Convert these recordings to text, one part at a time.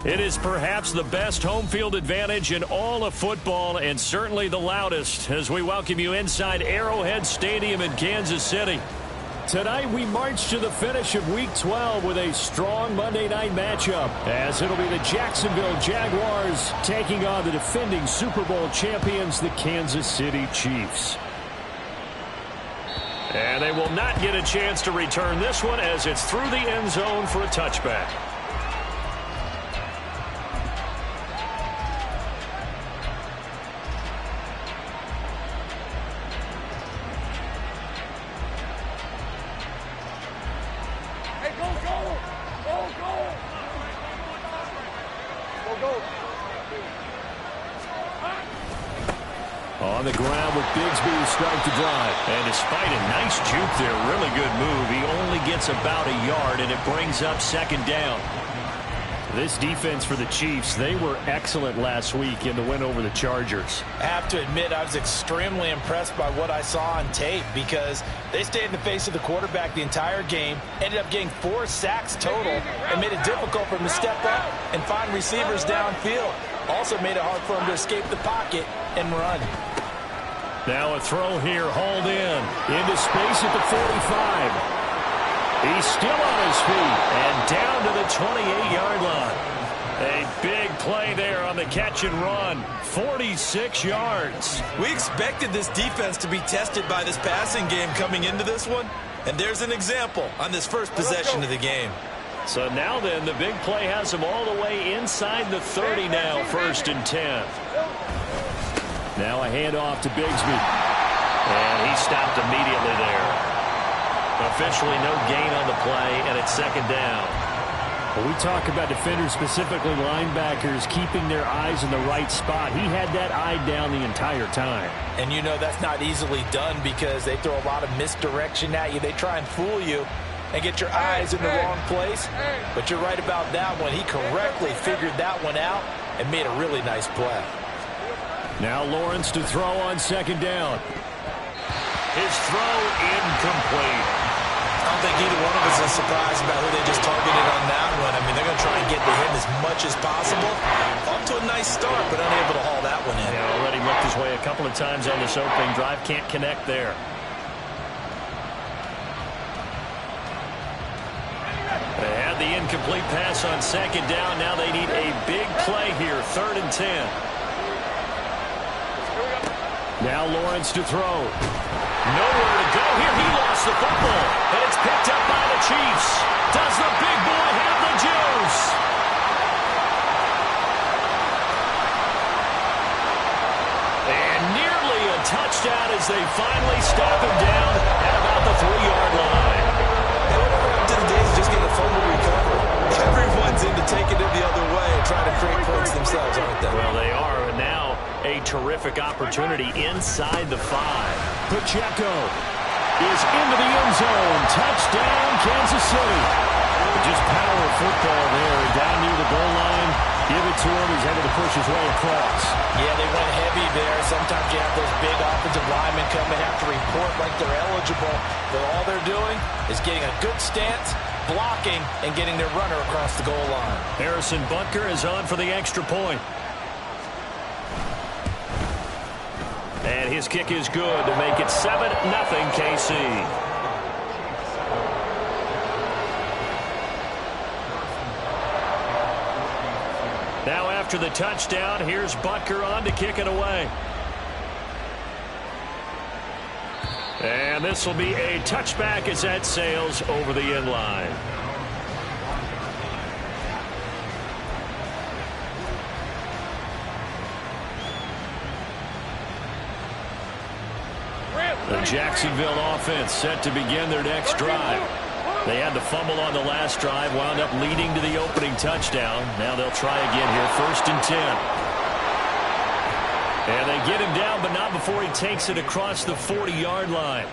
It is perhaps the best home field advantage in all of football and certainly the loudest as we welcome you inside Arrowhead Stadium in Kansas City. Tonight we march to the finish of Week 12 with a strong Monday night matchup as it'll be the Jacksonville Jaguars taking on the defending Super Bowl champions, the Kansas City Chiefs. And they will not get a chance to return this one as it's through the end zone for a touchback. On the ground with Bigsby to start the drive. And despite a nice juke there, really good move, he only gets about a yard, and it brings up second down. This defense for the Chiefs, they were excellent last week in the win over the Chargers. I have to admit, I was extremely impressed by what I saw on tape because they stayed in the face of the quarterback the entire game, ended up getting 4 sacks total, and made it difficult for him to step up and find receivers downfield. Also made it hard for him to escape the pocket and run. Now a throw here, hauled into space at the 45. He's still on his feet and down to the 28-yard line. A big play there on the catch and run, 46 yards. We expected this defense to be tested by this passing game coming into this one, and there's an example on this first possession of the game. So now then, the big play has him all the way inside the 30 now, 1st and 10. Now a handoff to Bigsby. And he stopped immediately there. Officially no gain on the play, and it's second down. When we talk about defenders, specifically linebackers, keeping their eyes in the right spot, he had that eye down the entire time. And you know that's not easily done because they throw a lot of misdirection at you. They try and fool you and get your eyes in the wrong place. But you're right about that one. He correctly figured that one out and made a really nice play. Now Lawrence to throw on second down. His throw incomplete. I don't think either one of us is surprised about who they just targeted on that one. I mean, they're going to try and get to him as much as possible. Off to a nice start, but unable to haul that one in. Yeah, already looked his way a couple of times on this opening drive. Can't connect there. They had the incomplete pass on second down. Now they need a big play here, 3rd and 10. Now Lawrence to throw. Nowhere to go here. He lost the football. And it's picked up by the Chiefs. Does the big boy have the juice? And nearly a touchdown as they finally stop him down at about the 3-yard line. And whatever happened to the days of just getting a fumble recovery? Everyone's into taking it the other way and trying to create points themselves, aren't they? Well, they are. And now a terrific opportunity inside the 5. Pacheco is into the end zone. Touchdown, Kansas City. Just power football there. Down near the goal line. Give it to him. He's able to push his way across. Yeah, they went heavy there. Sometimes you have those big offensive linemen come and have to report like they're eligible. But all they're doing is getting a good stance, blocking, and getting their runner across the goal line. Harrison Butker is on for the extra point. And his kick is good to make it 7-0 KC. Now after the touchdown, here's Butker on to kick it away. And this will be a touchback as that sails over the end line. The Jacksonville offense set to begin their next drive. They had the fumble on the last drive, wound up leading to the opening touchdown. Now they'll try again here, 1st and 10. And they get him down, but not before he takes it across the 40-yard line.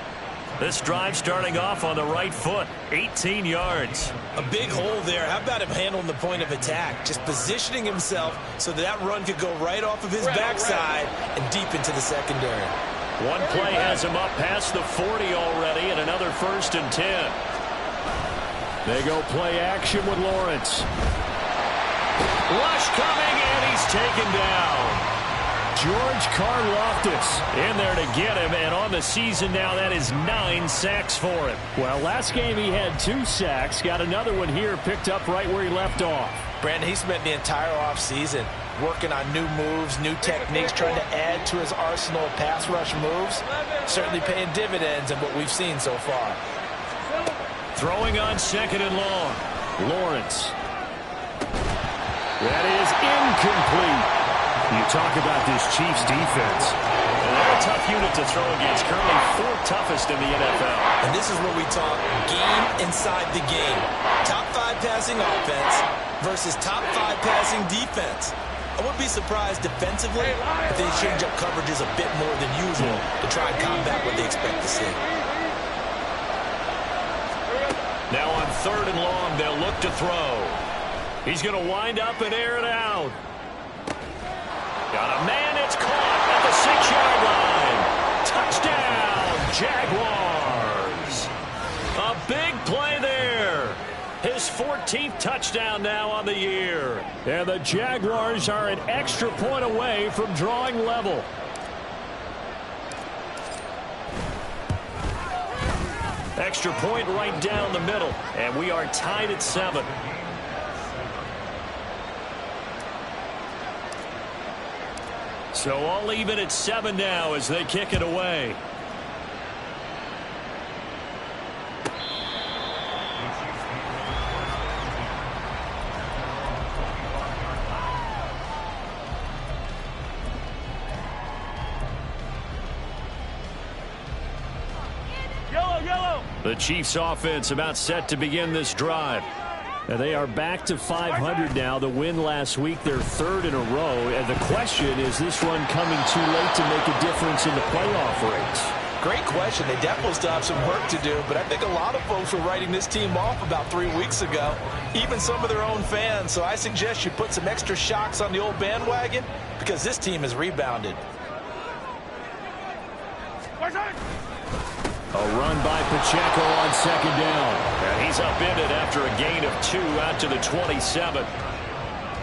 This drive starting off on the right foot, 18 yards. A big hole there. How about him handling the point of attack? Just positioning himself so that run could go right off of his backside and deep into the secondary. One play has him up past the 40 already, and another 1st and 10. They go play action with Lawrence. Rush coming, and he's taken down. George Karlaftis in there to get him, and on the season now, that is 9 sacks for him. Well, last game he had 2 sacks. Got another one here, picked up right where he left off. Brandon, he spent the entire offseason working on new moves, new techniques, trying to add to his arsenal of pass rush moves. Certainly paying dividends in what we've seen so far. Throwing on 2nd and long. Lawrence. That is incomplete. You talk about this Chiefs defense. And they're a tough unit to throw against. Currently 4th toughest in the NFL. And this is where we talk game inside the game. Top 5 passing offense versus top 5 passing defense. I wouldn't be surprised defensively if they change up coverages a bit more than usual to try and combat what they expect to see. Now on 3rd and long, they'll look to throw. He's going to wind up and air it out. Got a man, it's caught at the 6-yard line. Touchdown, Jaguars. A big play there. His 14th touchdown now on the year. And the Jaguars are an extra point away from drawing level. Extra point right down the middle. And we are tied at 7. So all even at 7 now as they kick it away. The Chiefs offense about set to begin this drive. And they are back to 500 now. The win last week, their 3rd in a row. And the question, is this run coming too late to make a difference in the playoff race? Great question. They definitely still have some work to do, but I think a lot of folks were writing this team off about 3 weeks ago, even some of their own fans. So I suggest you put some extra shocks on the old bandwagon because this team has rebounded. A run by Pacheco on 2nd down. And he's upended after a gain of 2 out to the 27.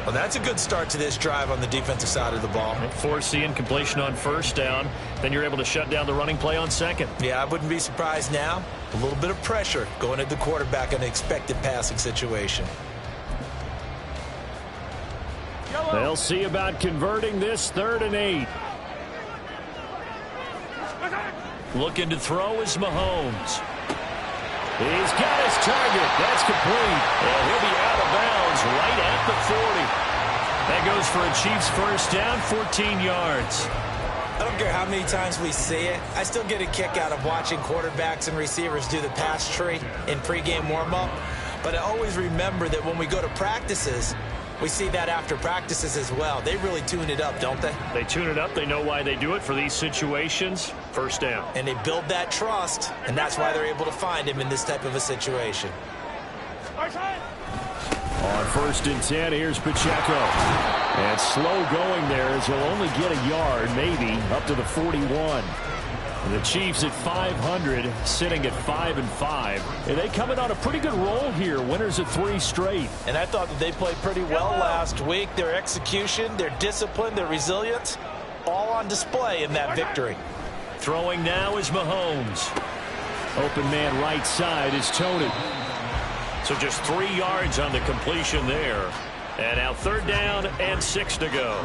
Well, that's a good start to this drive on the defensive side of the ball. Force the incompletion on 1st down. Then you're able to shut down the running play on 2nd. Yeah, I wouldn't be surprised now. A little bit of pressure going at the quarterback in an expected passing situation. They'll see about converting this 3rd and 8. Looking to throw is Mahomes. He's got his target. That's complete. And he'll be out of bounds right at the 40. That goes for a Chiefs 1st down, 14 yards. I don't care how many times we see it. I still get a kick out of watching quarterbacks and receivers do the pass tree in pregame warm-up. But I always remember that when we go to practices, we see that after practices as well. They really tune it up, don't they? They tune it up. They know why they do it for these situations. 1st down. And they build that trust, and that's why they're able to find him in this type of a situation. On 1st and 10, here's Pacheco. And slow going there as he'll only get a yard, maybe, up to the 41. And the Chiefs at 500, sitting at 5-5. And they coming on a pretty good roll here. Winners of 3 straight. And I thought that they played pretty well last week. Their execution, their discipline, their resilience, all on display in that victory. Throwing now is Mahomes. Open man right side is Tony. So just 3 yards on the completion there. And now 3rd down and 6 to go.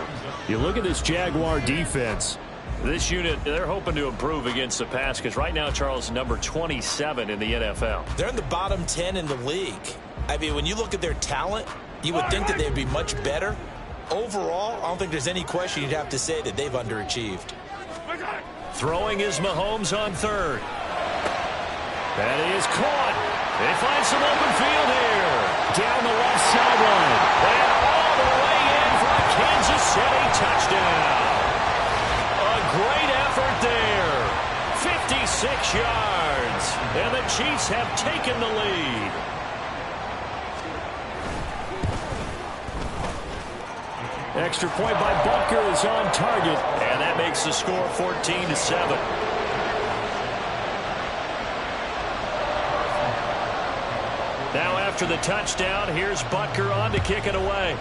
You look at this Jaguar defense. This unit, they're hoping to improve against the pass because right now, Charles, number 27 in the NFL. They're in the bottom 10 in the league. I mean, when you look at their talent, you would think that they'd be much better. Overall, I don't think there's any question you'd have to say that they've underachieved. Throwing is Mahomes on 3rd. That is caught. They find some open field here. Down the left sideline. And all the way in for a Kansas City touchdown. A great effort there. 56 yards. And the Chiefs have taken the lead. Extra point by Butker is on target. And that makes the score 14-7. Now after the touchdown, here's Butker on to kick it away.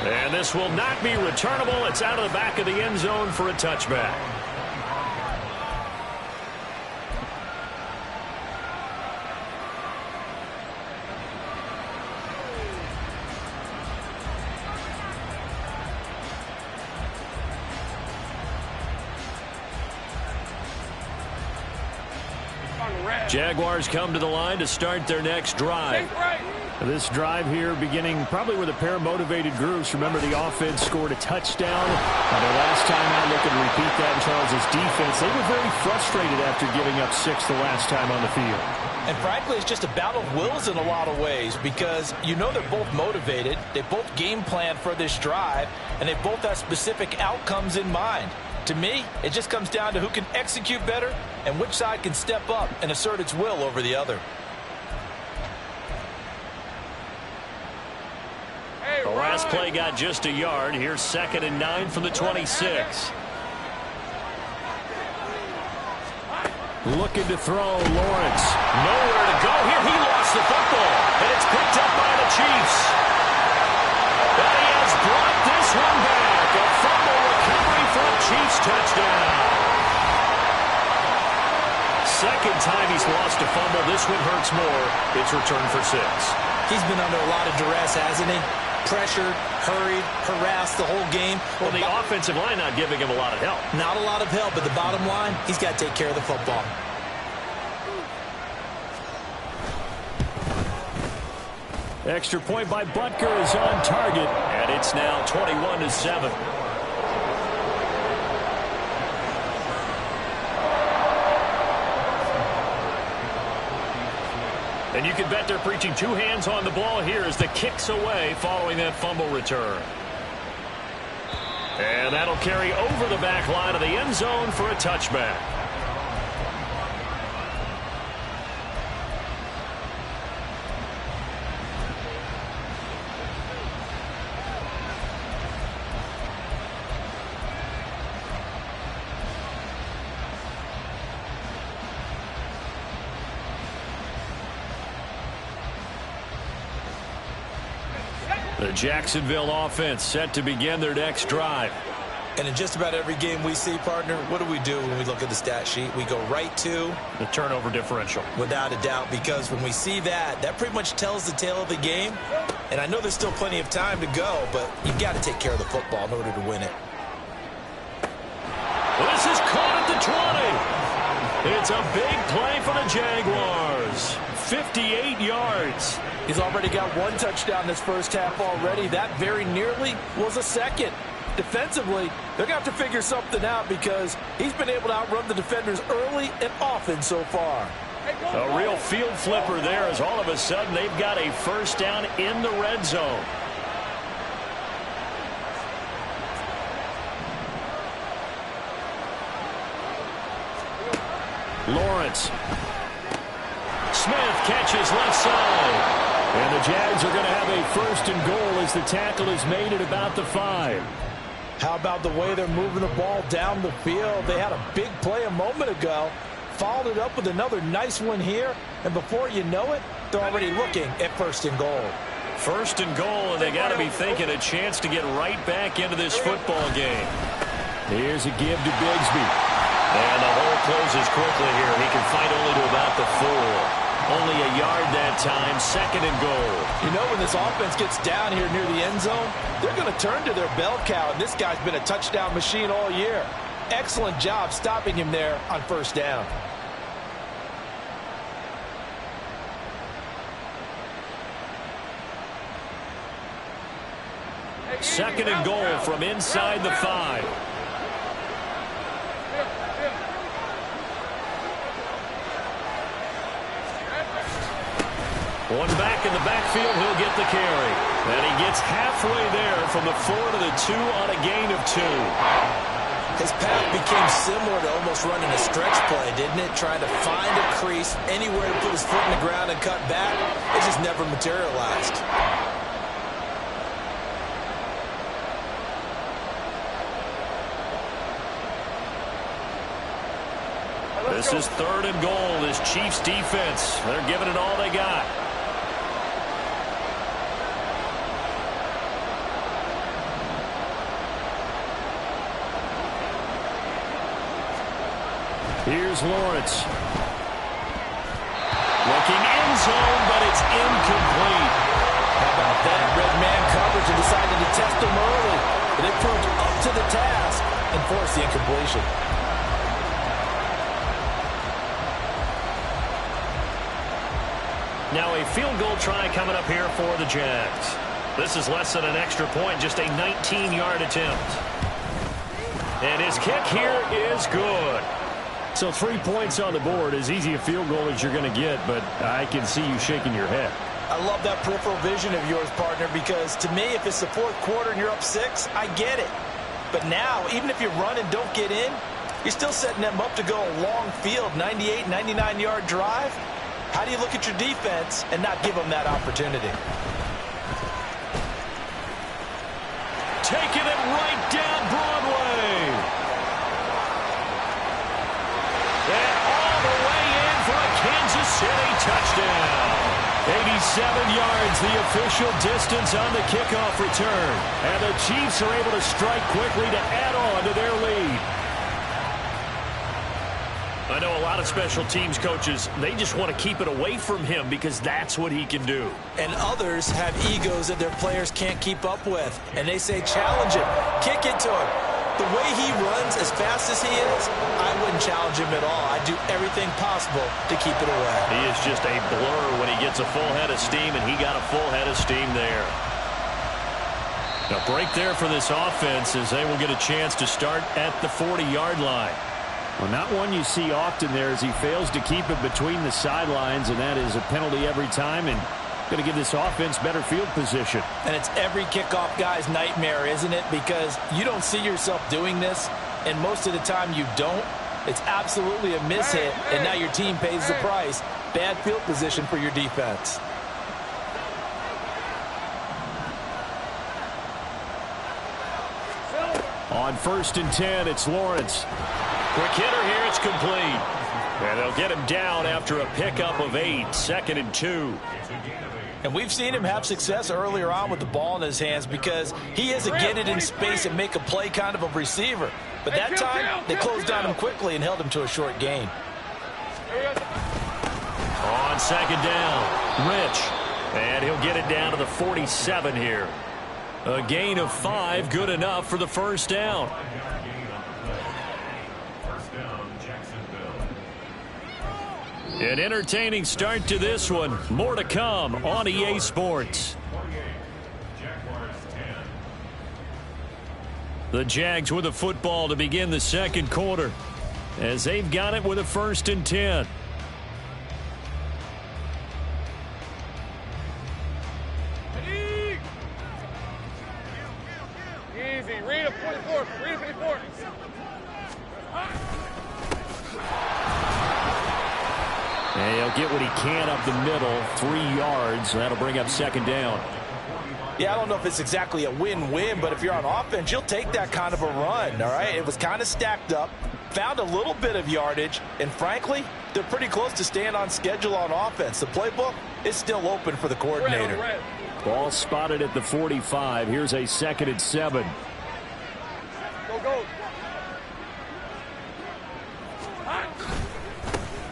And this will not be returnable. It's out of the back of the end zone for a touchback. Jaguars come to the line to start their next drive. This drive here beginning probably with a pair of motivated groups. Remember, the offense scored a touchdown. Their last time out, looking to repeat that in Charles' defense. They were very frustrated after giving up 6 the last time on the field. And frankly, it's just a battle of wills in a lot of ways because you know they're both motivated. They both game plan for this drive, and they both have specific outcomes in mind. To me, it just comes down to who can execute better and which side can step up and assert its will over the other. The last play got just a yard. Here's 2nd and 9 from the 26. Looking to throw, Lawrence. Nowhere to go here. He lost the football, and it's picked up by the Chiefs. And he has brought this one back. A fumble recovery for a Chiefs touchdown. Second time he's lost a fumble. This one hurts more. It's returned for 6. He's been under a lot of duress, hasn't he? Pressured, hurried, harassed the whole game. Well, the offensive line not giving him a lot of help. Not a lot of help, but the bottom line, he's got to take care of the football. Extra point by Butker is on target, and it's now 21-7. And you can bet they're preaching 2 hands on the ball here as the kick's away following that fumble return. And that'll carry over the back line of the end zone for a touchback. The Jacksonville offense set to begin their next drive. And in just about every game we see, partner, what do we do when we look at the stat sheet? We go right to the turnover differential. Without a doubt, because when we see that, that pretty much tells the tale of the game. And I know there's still plenty of time to go, but you've got to take care of the football in order to win it. Well, this is caught at the 20. It's a big play for the Jaguars. 58 yards. He's already got 1 touchdown this first half already. That very nearly was a second. Defensively, they're going to have to figure something out because he's been able to outrun the defenders early and often so far. A real field flipper there as all of a sudden they've got a first down in the red zone. Lawrence. Smith catches left side. And the Jags are going to have a 1st and goal as the tackle is made at about the 5. How about the way they're moving the ball down the field? They had a big play a moment ago. Followed it up with another nice one here. And before you know it, they're already looking at 1st and goal. 1st and goal, and they got to be thinking a chance to get right back into this football game. Here's a give to Bigsby. And the hole closes quickly here. He can fight only to about the 4. Only a yard that time, 2nd and goal. You know, when this offense gets down here near the end zone, they're going to turn to their bell cow, and this guy's been a touchdown machine all year. Excellent job stopping him there on 1st down. Second and goal from inside the 5. One back in the backfield, he'll get the carry. And he gets halfway there from the 4 to the 2 on a gain of 2. His path became similar to almost running a stretch play, didn't it? Trying to find a crease, anywhere to put his foot in the ground and cut back. It just never materialized. This is 3rd and goal. This Chiefs defense, they're giving it all they got. Here's Lawrence. Looking end zone, but it's incomplete. How about that? Red man coverage and decided to test them early. But they proved up to the task and forced the incompletion. Now a field goal try coming up here for the Jags. This is less than an extra point, just a 19-yard attempt. And his kick here is good. So 3 points on the board, as easy a field goal as you're going to get, but I can see you shaking your head. I love that peripheral vision of yours, partner, because to me, if it's the fourth quarter and you're up 6, I get it. But now, even if you run and don't get in, you're still setting them up to go a long field, 98, 99-yard drive. How do you look at your defense and not give them that opportunity? Taking it right down Broadway. And all the way in for a Kansas City touchdown. 87 yards, the official distance on the kickoff return. And the Chiefs are able to strike quickly to add on to their lead. I know a lot of special teams coaches, they just want to keep it away from him because that's what he can do. And others have egos that their players can't keep up with. And they say, challenge him, kick it to him. The way he runs as fast as he is, I wouldn't challenge him at all. I'd do everything possible to keep it away. He is just a blur when he gets a full head of steam, and he got a full head of steam there. A break there for this offense as they will get a chance to start at the 40-yard line. Well, not one you see often there as he fails to keep it between the sidelines, and that is a penalty every time, and going to give this offense better field position. And it's every kickoff guy's nightmare, isn't it? Because you don't see yourself doing this, and most of the time you don't. It's absolutely a mishit, and now your team pays the price. Bad field position for your defense. On 1st and 10, it's Lawrence. Quick hitter here, it's complete. And they'll get him down after a pickup of 8, 2nd and 2. And we've seen him have success earlier on with the ball in his hands because he is a get it in space and make a play kind of a receiver. But that time, they closed on him quickly and held him to a short gain. On 2nd down, Rich. And he'll get it down to the 47 here. A gain of 5, good enough for the first down. An entertaining start to this one. More to come on EA Sports. The Jags with the football to begin the second quarter as they've got it with a 1st and 10. Easy. Read a 44. Read a 54. And he'll get what he can up the middle, 3 yards. That'll bring up 2nd down. Yeah, I don't know if it's exactly a win-win, but if you're on offense, you'll take that kind of a run, all right? It was kind of stacked up, found a little bit of yardage, and frankly, they're pretty close to staying on schedule on offense. The playbook is still open for the coordinator. Ball spotted at the 45. Here's a 2nd and 7. Go, go.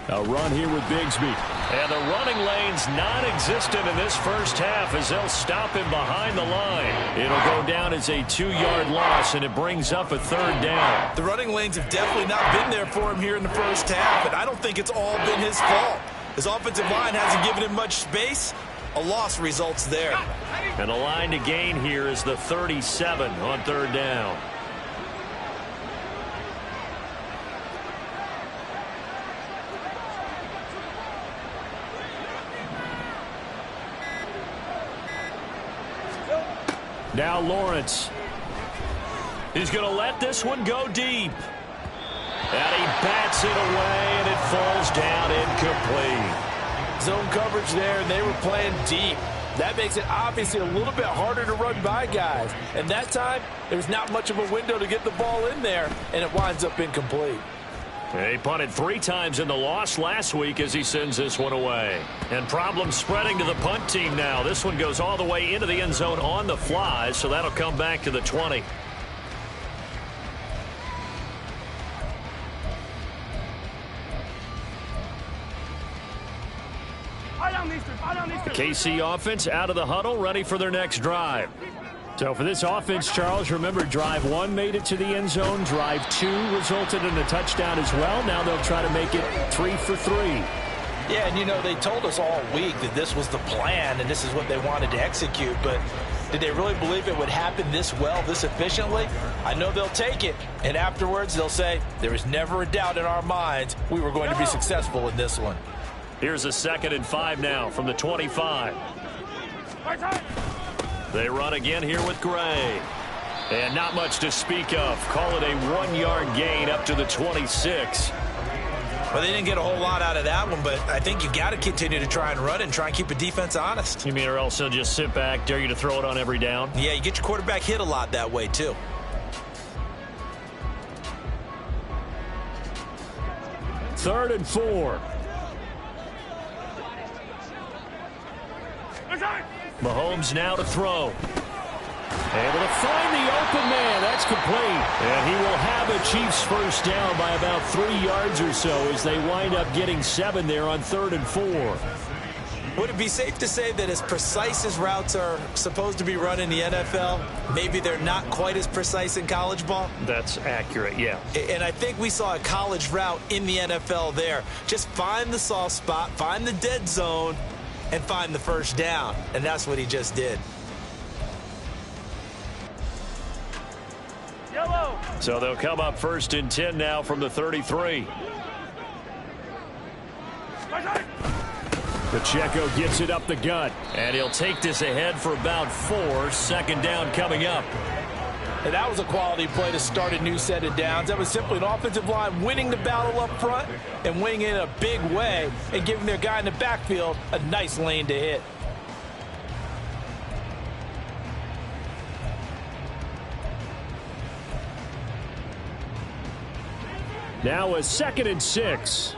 A run here with Bigsby. And the running lane's non-existent in this first half as they'll stop him behind the line. It'll go down as a 2-yard loss, and it brings up a 3rd down. The running lanes have definitely not been there for him here in the first half, and I don't think it's all been his fault. His offensive line hasn't given him much space. A loss results there. And the line to gain here is the 37 on 3rd down. Now Lawrence. He's going to let this one go deep. And he bats it away, and it falls down incomplete. Zone coverage there, and they were playing deep. That makes it obviously a little bit harder to run by guys. And that time, there's not much of a window to get the ball in there, and it winds up incomplete. He punted 3 times in the loss last week as he sends this one away. And problems spreading to the punt team now. This one goes all the way into the end zone on the fly, so that'll come back to the 20. The KC offense out of the huddle, ready for their next drive. So for this offense, Charles, remember drive 1 made it to the end zone. Drive 2 resulted in a touchdown as well. Now they'll try to make it 3 for 3. Yeah, and you know, they told us all week that this was the plan and this is what they wanted to execute, but did they really believe it would happen this well, this efficiently? I know they'll take it, and afterwards they'll say, there was never a doubt in our minds we were going to be successful in this one. Here's a 2nd and 5 now from the 25. They run again here with Gray. And not much to speak of. Call it a 1-yard gain up to the 26. Well, they didn't get a whole lot out of that one, but I think you got to continue to try and run and try and keep a defense honest. You mean or else they'll just sit back, dare you to throw it on every down? Yeah, you get your quarterback hit a lot that way, too. Third and 4. Mahomes now to throw. Able to find the open man. That's complete. And he will have a Chiefs first down by about 3 yards or so as they wind up getting 7 there on 3rd and 4. Would it be safe to say that as precise as routes are supposed to be run in the NFL, maybe they're not quite as precise in college ball? That's accurate, yeah. And I think we saw a college route in the NFL there. Just find the soft spot, find the dead zone, and find the first down. And that's what he just did. So they'll come up 1st and 10 now from the 33. Pacheco gets it up the gut, and he'll take this ahead for about 4. 2nd down coming up. And that was a quality play to start a new set of downs. That was simply an offensive line winning the battle up front and winning in a big way and giving their guy in the backfield a nice lane to hit. Now a 2nd and 6.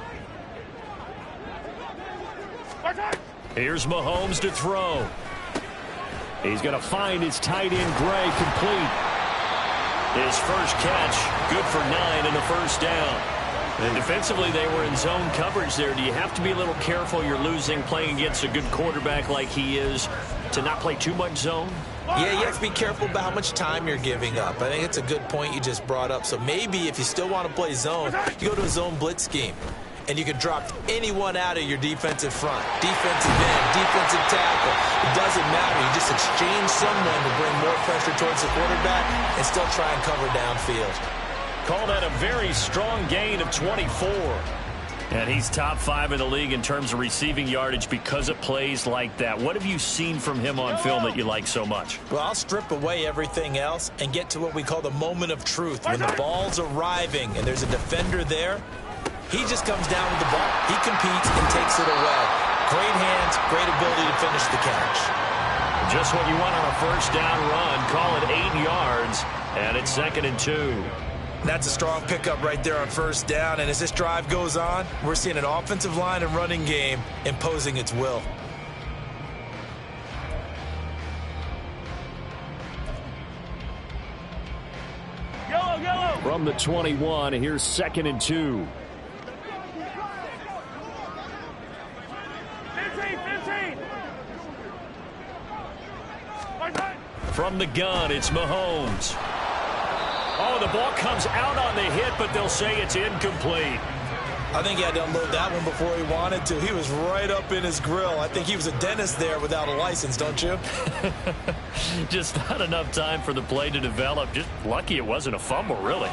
Here's Mahomes to throw. He's going to find his tight end, Gray, complete. His first catch, good for 9 and a first down. And defensively, they were in zone coverage there. Do you have to be a little careful? You're losing, playing against a good quarterback like he is, to not play too much zone? Yeah, you have to be careful about how much time you're giving up. I think it's a good point you just brought up. So maybe if you still want to play zone, you go to a zone blitz scheme. And you can drop anyone out of your defensive front. Defensive end, defensive tackle. It doesn't matter. You just exchange someone to bring more pressure towards the quarterback and still try and cover downfield. Call that a very strong gain of 24. And he's top 5 in the league in terms of receiving yardage because of plays like that. What have you seen from him on film that you like so much? Well, I'll strip away everything else and get to what we call the moment of truth. When the ball's arriving and there's a defender there, he just comes down with the ball. He competes and takes it away. Great hands, great ability to finish the catch. Just what you want on a first down run. Call it 8 yards, and it's 2nd and 2. That's a strong pickup right there on first down. And as this drive goes on, we're seeing an offensive line and running game imposing its will. From the 21, here's 2nd and 2. From the gun, it's Mahomes. Oh, the ball comes out on the hit, but they'll say it's incomplete. I think he had to unload that one before he wanted to. He was right up in his grill. I think he was a dentist there without a license, don't you? Just not enough time for the play to develop. Just lucky it wasn't a fumble, really.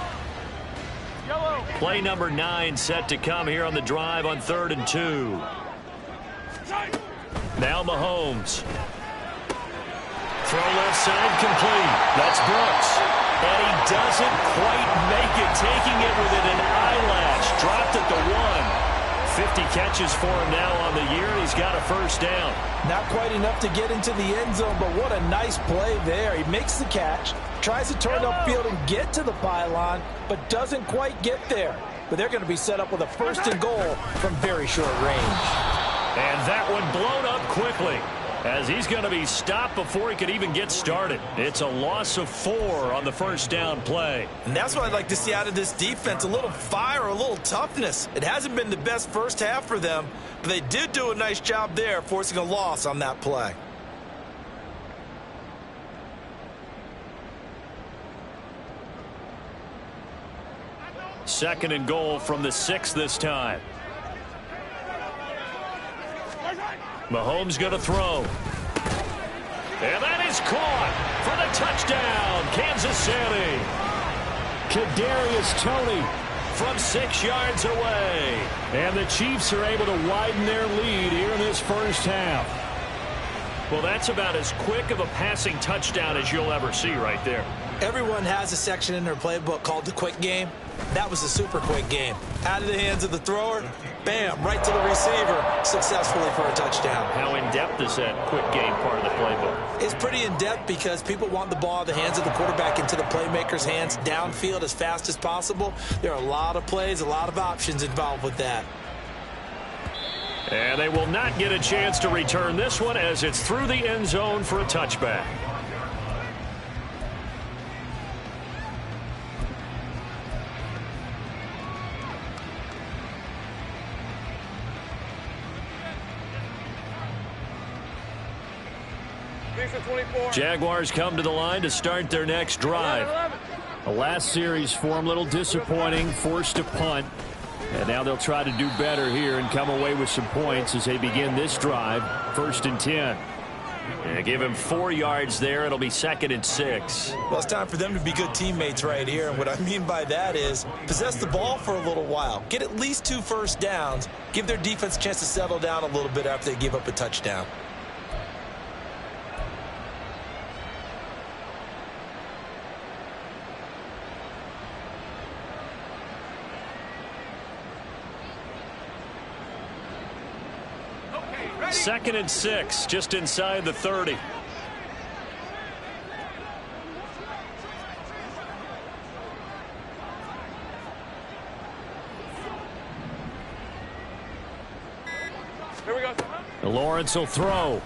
Play number 9 set to come here on the drive on 3rd and 2. Now Mahomes. Throw left side complete. That's Brooks. And he doesn't quite make it, taking it within an eyelash. Dropped at the 1. 50 catches for him now on the year, and he's got a first down. Not quite enough to get into the end zone, but what a nice play there. He makes the catch, tries to turn upfield and get to the pylon, but doesn't quite get there. But they're going to be set up with a 1st and goal from very short range. And that one blown up quickly. as he's going to be stopped before he could even get started. It's a loss of 4 on the first down play. And that's what I'd like to see out of this defense, a little fire, a little toughness. It hasn't been the best first half for them, but they did do a nice job there, forcing a loss on that play. Second and goal from the 6 this time. Mahomes going to throw. And that is caught for the touchdown, Kansas City. Kadarius Toney from 6 yards away. And the Chiefs are able to widen their lead here in this first half. Well, that's about as quick of a passing touchdown as you'll ever see right there. Everyone has a section in their playbook called the quick game. That was a super quick game. Out of the hands of the thrower, bam, right to the receiver, successfully for a touchdown. How in-depth is that quick game part of the playbook? It's pretty in-depth because people want the ball in the hands of the quarterback into the playmaker's hands downfield as fast as possible. There are a lot of plays, a lot of options involved with that. And they will not get a chance to return this one as it's through the end zone for a touchback. Jaguars come to the line to start their next drive. The last series for them, a little disappointing, forced to punt. And now they'll try to do better here and come away with some points as they begin this drive, 1st and 10. And give him 4 yards there. It'll be 2nd and 6. Well, it's time for them to be good teammates right here. And what I mean by that is possess the ball for a little while. Get at least 2 first downs. Give their defense a chance to settle down a little bit after they give up a touchdown. Second and 6, just inside the 30. Here we go. Lawrence will throw.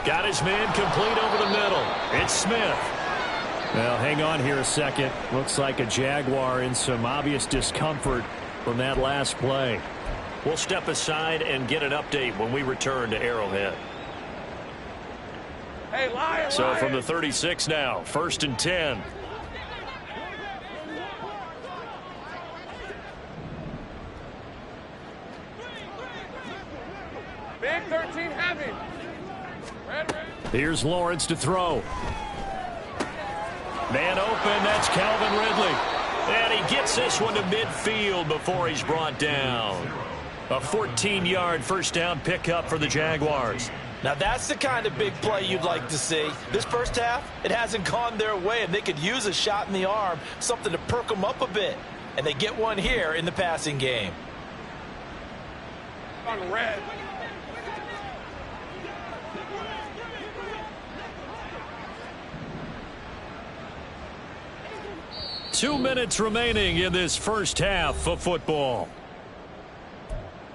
Got his man complete over the middle. It's Smith. Well, hang on here a second. Looks like a Jaguar in some obvious discomfort from that last play. We'll step aside and get an update when we return to Arrowhead. Hey, lion, so lion. From the 36 now, 1st and 10. Big 13 heavy. Red. Here's Lawrence to throw. Man open, that's Calvin Ridley. And he gets this one to midfield before he's brought down. A 14-yard first down pickup for the Jaguars. Now that's the kind of big play you'd like to see. This first half, it hasn't gone their way, and they could use a shot in the arm, something to perk them up a bit. And they get one here in the passing game. On red. Two minutes remaining in this first half of football.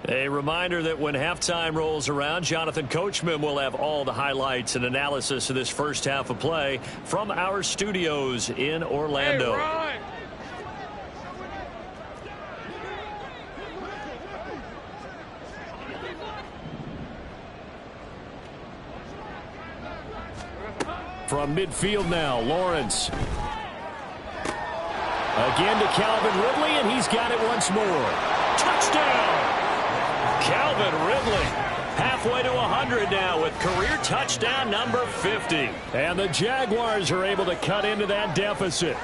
A reminder that when halftime rolls around, Jonathan Coachman will have all the highlights and analysis of this first half of play from our studios in Orlando. Hey, From midfield now, Lawrence. Again to Calvin Ridley, and he's got it once more. Touchdown! Calvin Ridley halfway to 100 now with career touchdown number 50. And the Jaguars are able to cut into that deficit.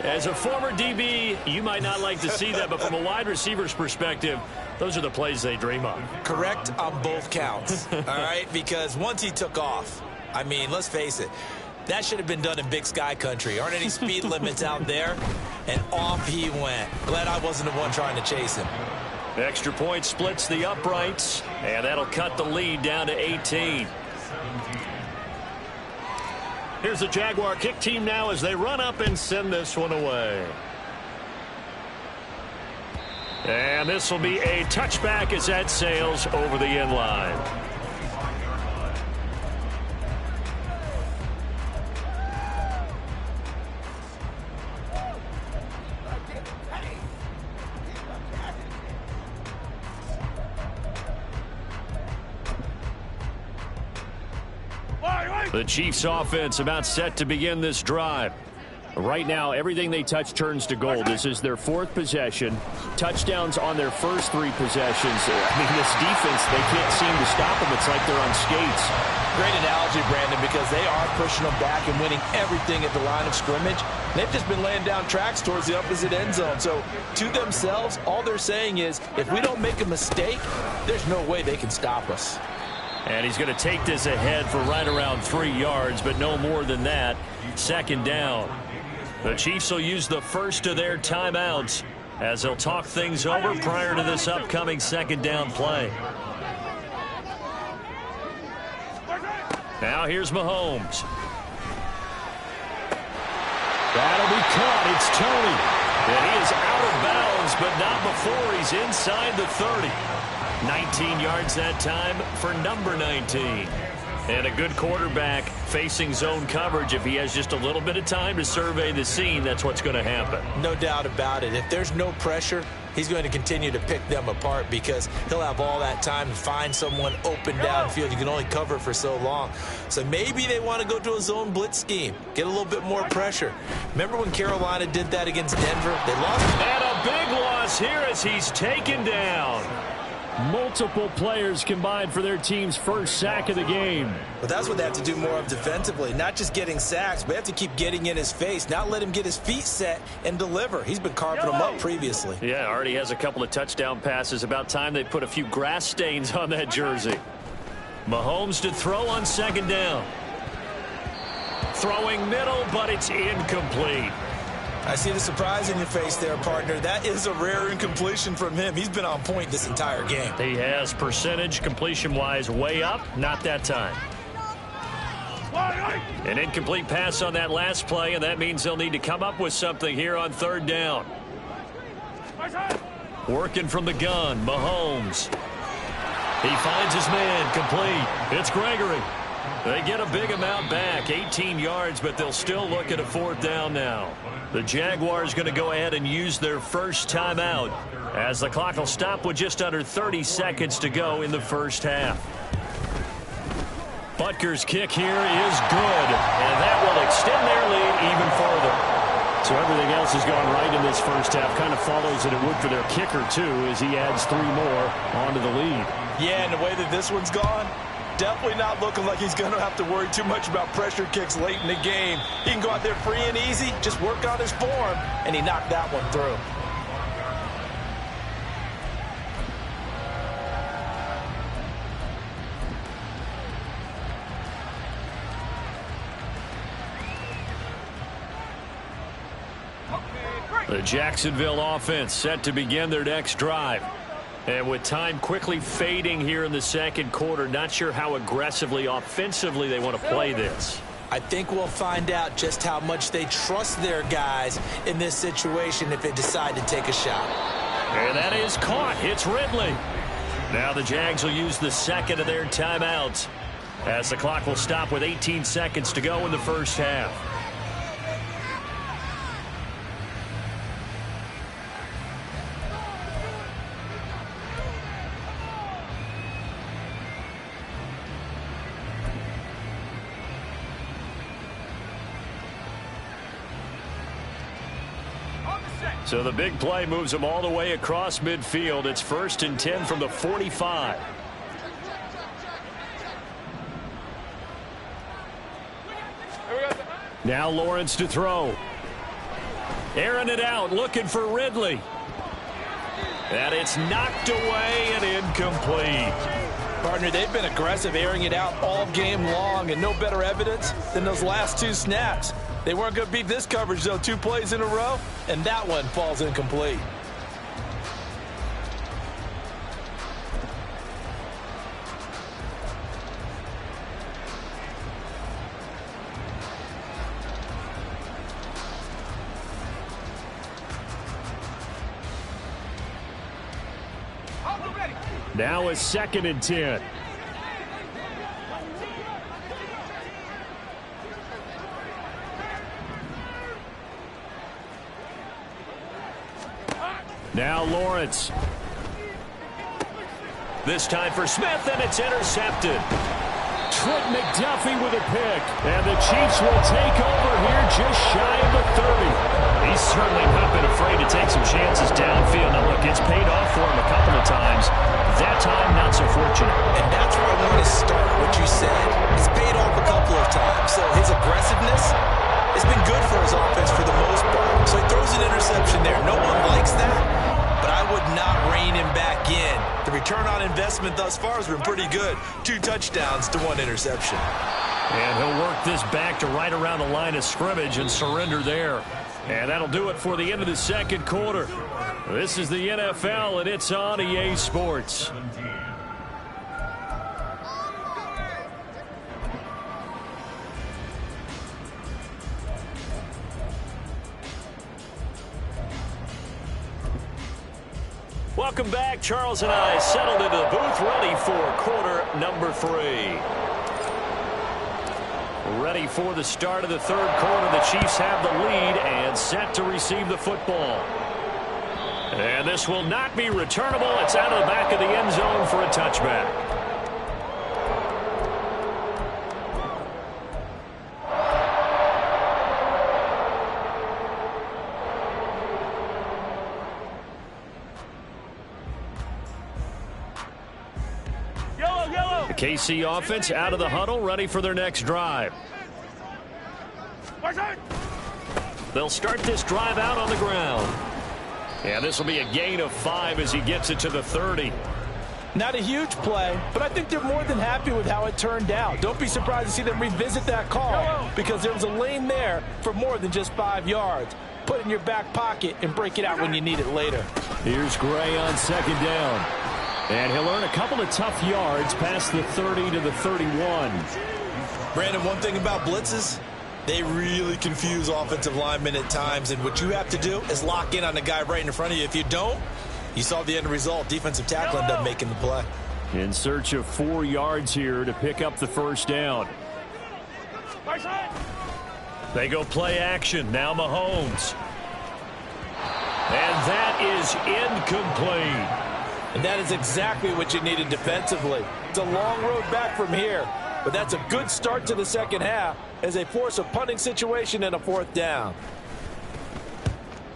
As a former DB, you might not like to see that, but from a wide receiver's perspective, those are the plays they dream of. Correct on both counts, all right? Because once he took off, I mean, let's face it, that should have been done in Big Sky country. Aren't any speed limits out there? And off he went. Glad I wasn't the one trying to chase him. Extra point splits the uprights, and that'll cut the lead down to 18. Here's the Jaguar kick team now as they run up and send this one away. And this will be a touchback as that sails over the end line. The Chiefs offense about set to begin this drive. Right now, everything they touch turns to gold. This is their 4th possession. Touchdowns on their first 3 possessions. I mean, this defense, they can't seem to stop them. It's like they're on skates. Great analogy, Brandon, because they are pushing them back and winning everything at the line of scrimmage. They've just been laying down tracks towards the opposite end zone. So, to themselves, all they're saying is, if we don't make a mistake, there's no way they can stop us. And he's going to take this ahead for right around 3 yards, but no more than that. 2nd down. The Chiefs will use the first of their timeouts as they'll talk things over prior to this upcoming 2nd down play. Now here's Mahomes. That'll be caught. It's Tony. And he is out of bounds, but not before he's inside the 30. 19 yards that time for number 19. And a good quarterback facing zone coverage. If he has just a little bit of time to survey the scene, that's what's going to happen. No doubt about it. If there's no pressure, he's going to continue to pick them apart because he'll have all that time to find someone open downfield. You can only cover for so long. So maybe they want to go to a zone blitz scheme, get a little bit more pressure. Remember when Carolina did that against Denver? They lost. And a big loss here as he's taken down. Multiple players combined for their team's first sack of the game. But that's what they have to do more of defensively. Not just getting sacks, but they have to keep getting in his face. Not let him get his feet set and deliver. He's been carving them up previously. Yeah, already has a couple of touchdown passes. About time they put a few grass stains on that jersey. Mahomes to throw on 2nd down. Throwing middle, but it's incomplete. I see the surprise in your face there, partner. That is a rare incompletion from him. He's been on point this entire game. He has percentage completion-wise way up. Not that time. An incomplete pass on that last play, and that means they'll need to come up with something here on 3rd down. Working from the gun, Mahomes. He finds his man, complete. It's Gregory. They get a big amount back, 18 yards, but they'll still look at a 4th down now. The Jaguars going to go ahead and use their first timeout as the clock will stop with just under 30 seconds to go in the first half. Butker's kick here is good, and that will extend their lead even further. So everything else has gone right in this first half. Kind of follows that it would for their kicker, too, as he adds 3 more onto the lead. Yeah, and the way that this one's gone, definitely not looking like he's going to have to worry too much about pressure kicks late in the game. He can go out there free and easy, just work on his form, and he knocked that one through. The Jacksonville offense set to begin their next drive. And with time quickly fading here in the 2nd quarter, not sure how aggressively, offensively they want to play this. I think we'll find out just how much they trust their guys in this situation if they decide to take a shot. And that is caught. It's Ridley. Now the Jags will use the 2nd of their timeouts as the clock will stop with 18 seconds to go in the first half. So the big play moves them all the way across midfield. It's 1st and 10 from the 45. Now Lawrence to throw. Airing it out, looking for Ridley. And it's knocked away and incomplete. Partner, they've been aggressive, airing it out all game long, and no better evidence than those last 2 snaps. They weren't going to beat this coverage, though, 2 plays in a row, and that one falls incomplete. Now a 2nd and 10. Now Lawrence. This time for Smith, and it's intercepted. Trent McDuffie with a pick. And the Chiefs will take over here just shy of the 30. He's certainly not been afraid to take some chances downfield. Now, look, it's paid off for him a couple of times. That time, not so fortunate. And that's where I want to start what you said. It's paid off a couple of times. So his aggressiveness has been good for his offense for the most part. So he throws an interception there. No one likes that, but I would not rein him back in. The return on investment thus far has been pretty good. 2 touchdowns to 1 interception. And he'll work this back to right around the line of scrimmage and surrender there. And that'll do it for the end of the second quarter. This is the NFL, and it's on EA Sports. Welcome back. Charles and I settled into the booth, ready for quarter number 3. Ready for the start of the third quarter. The Chiefs have the lead and set to receive the football. And this will not be returnable. It's out of the back of the end zone for a touchback. The KC offense out of the huddle, ready for their next drive. They'll start this drive out on the ground. And this will be a gain of 5 as he gets it to the 30. Not a huge play, but I think they're more than happy with how it turned out. Don't be surprised to see them revisit that call because there was a lane there for more than just 5 yards. Put it in your back pocket and break it out when you need it later. Here's Gray on second down. And he'll earn a couple of tough yards past the 30 to the 31. Brandon, one thing about blitzes, they really confuse offensive linemen at times, and what you have to do is lock in on the guy right in front of you. If you don't, you saw the end result. Defensive tackle ended up making the play. In search of 4 yards here to pick up the first down. They go play action. Now Mahomes. And that is incomplete. And that is exactly what you needed defensively. It's a long road back from here, but that's a good start to the second half as they force a punting situation and a 4th down.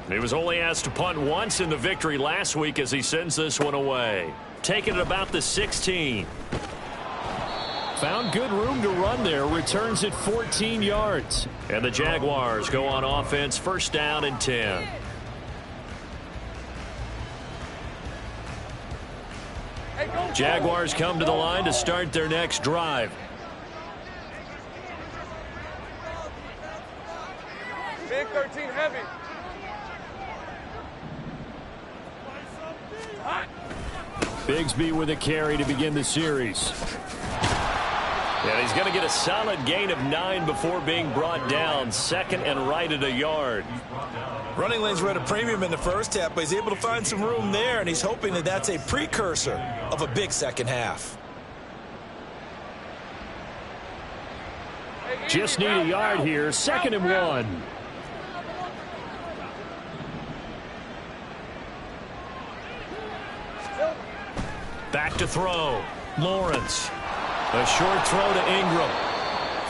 He was only asked to punt once in the victory last week as he sends this one away. Taking it about the 16. Found good room to run there. Returns it 14 yards. And the Jaguars go on offense, first down and 10. Jaguars come to the line to start their next drive. Big 13 heavy. Bigsby with a carry to begin the series. And he's going to get a solid gain of 9 before being brought down. Second and right at a yard. Running lanes were at a premium in the first half, but he's able to find some room there, and he's hoping that that's a precursor of a big second half. Just need a yard here. Second and 1. Back to throw. Lawrence. A short throw to Ingram.